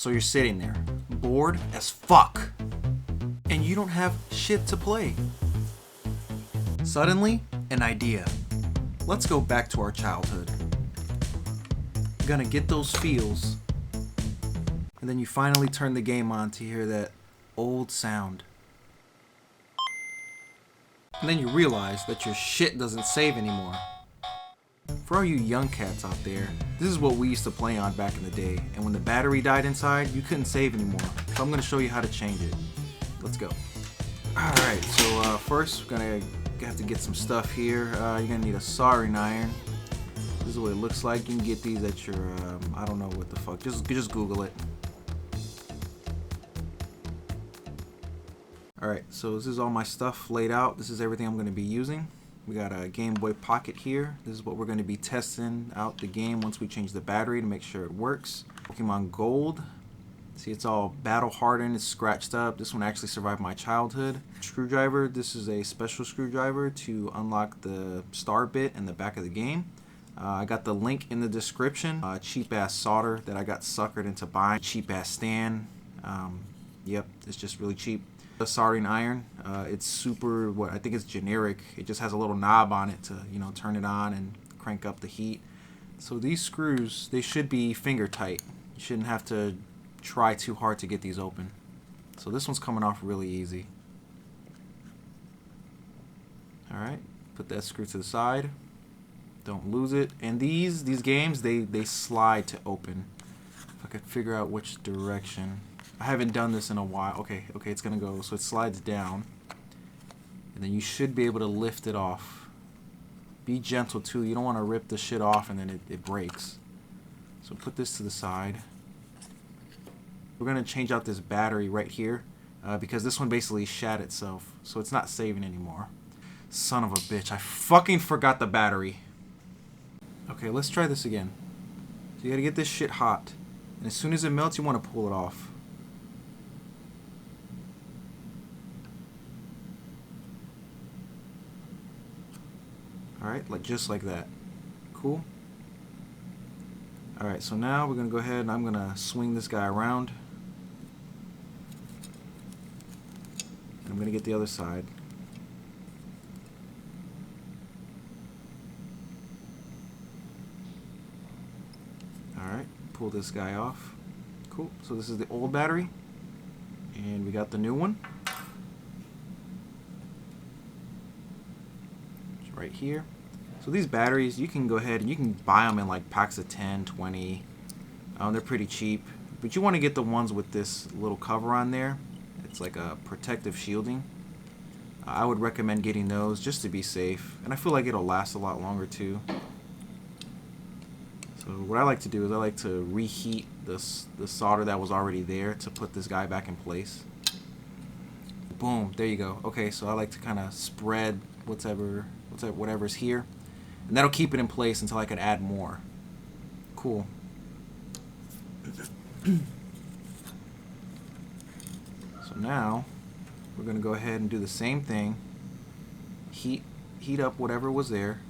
So you're sitting there, bored as fuck, and you don't have shit to play. Suddenly, an idea. Let's go back to our childhood. Gonna get those feels. And then you finally turn the game on to hear that old sound. And then you realize that your shit doesn't save anymore. For all you young cats out there, this is what we used to play on back in the day, and when the battery died inside, you couldn't save anymore. So I'm going to show you how to change it. Let's go. Alright, so first we're going to have to get some stuff here. You're going to need a soldering iron. This is what it looks like. You can get these at your, I don't know what the fuck, just Google it. Alright, so this is all my stuff laid out. This is everything I'm going to be using. We got a Gameboy Pocket here. This is what we're going to be testing out the game once we change the battery to make sure it works. Pokemon Gold. See, it's all battle hardened, it's scratched up. This one actually survived my childhood. Screwdriver. This is a special screwdriver to unlock the starbit in the back of the game. I got the link in the description. Cheap ass solder that I got suckered into buying. Cheap ass stand. Yep, it's just really cheap. A soldering iron. It's super, I think it's generic. It just has a little knob on it to, turn it on and crank up the heat. So these screws, they should be finger tight. You shouldn't have to try too hard to get these open. So this one's coming off really easy. Alright, put that screw to the side. Don't lose it. And these games, they slide to open. If I could figure out which direction. I haven't done this in a while. Okay, it's gonna go. So it slides down. And then you should be able to lift it off. Be gentle too. You don't want to rip the shit off and then it breaks. So put this to the side. We're gonna change out this battery right here because this one basically shat itself. So it's not saving anymore. Son of a bitch. I fucking forgot the battery. Okay, let's try this again. So you gotta get this shit hot. And as soon as it melts, you want to pull it off. Alright, just like that. Cool. Alright, so now we're going to go ahead and I'm going to swing this guy around. And I'm going to get the other side. Alright, pull this guy off. Cool. So this is the old battery. And we got the new one. Right here. So these batteries, you can go ahead and you can buy them in like packs of 10, 20. They're pretty cheap, but you want to get the ones with this little cover on there. It's like a protective shielding. I would recommend getting those just to be safe, and I feel like it'll last a lot longer too. So what I like to do is I like to reheat the solder that was already there to put this guy back in place. Boom, there you go. Okay, so I like to kind of spread whatever's here, and that'll keep it in place until I can add more. Cool. So now we're gonna go ahead and do the same thing. Heat up whatever was there.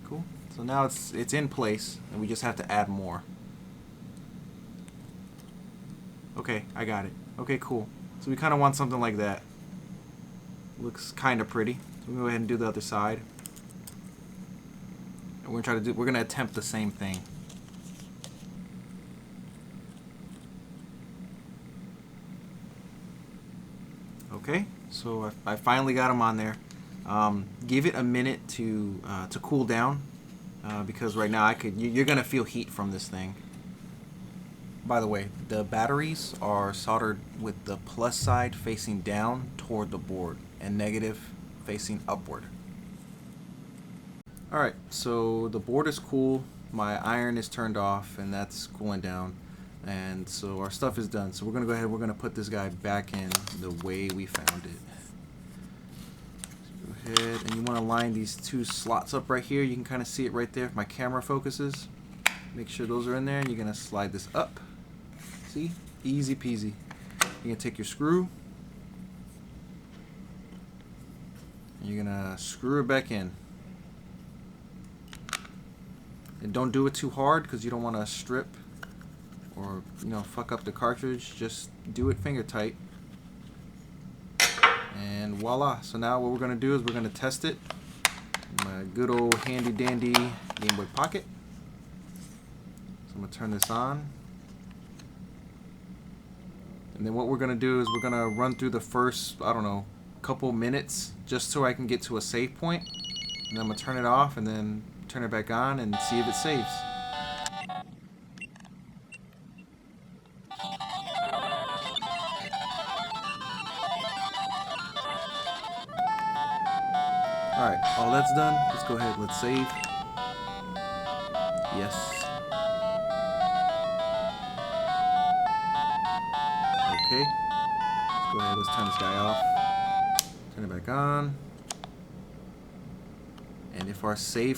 Cool. So now it's in place, and we just have to add more. Okay, I got it. Okay, cool. So we kind of want something like that. Looks kind of pretty. So we're gonna go ahead and do the other side. And we're gonna attempt the same thing. Okay, so I finally got them on there. Give it a minute to cool down because right now you're gonna feel heat from this thing. By the way, the batteries are soldered with the plus side facing down toward the board and negative facing upward. Alright, so the board is cool, my iron is turned off, and that's cooling down. And so our stuff is done. So we're going to go ahead and we're going to put this guy back in the way we found it. So go ahead, and you want to line these two slots up right here. You can kind of see it right there if my camera focuses. Make sure those are in there, and you're going to slide this up. See? Easy peasy. You're going to take your screw, You're gonna screw it back in. And don't do it too hard because you don't want to strip or, you know, fuck up the cartridge. Just do it finger tight. And voila. So now what we're gonna do is we're gonna test it. My good old handy dandy Game Boy Pocket. So I'm gonna turn this on. And then what we're gonna do is we're gonna run through the first, I don't know, couple minutes just so I can get to a save point. And then I'm gonna turn it off and then turn it back on and see if it saves. Alright, all that's done. Let's go ahead, let's save. Yes. Okay. Let's go ahead, let's turn this guy off. Turn it back on. And if our save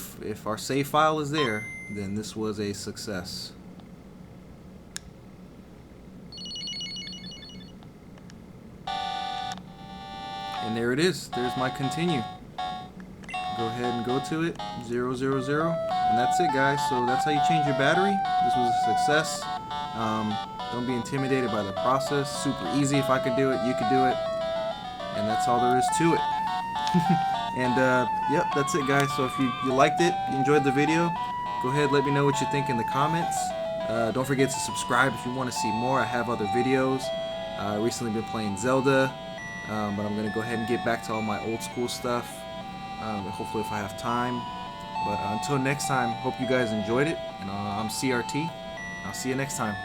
file is there, then this was a success. And there it is. There's my continue. Go ahead and go to it. 000. And that's it, guys. So that's how you change your battery. This was a success. Don't be intimidated by the process. Super easy. If I could do it, you could do it. And that's all there is to it. And yep, that's it, guys. So if you liked it, you enjoyed the video, go ahead, let me know what you think in the comments. Don't forget to subscribe if you want to see more. I have other videos. I recently been playing Zelda, but I'm going to go ahead and get back to all my old school stuff, hopefully if I have time. But until next time, hope you guys enjoyed it, and I'm CRT. I'll see you next time.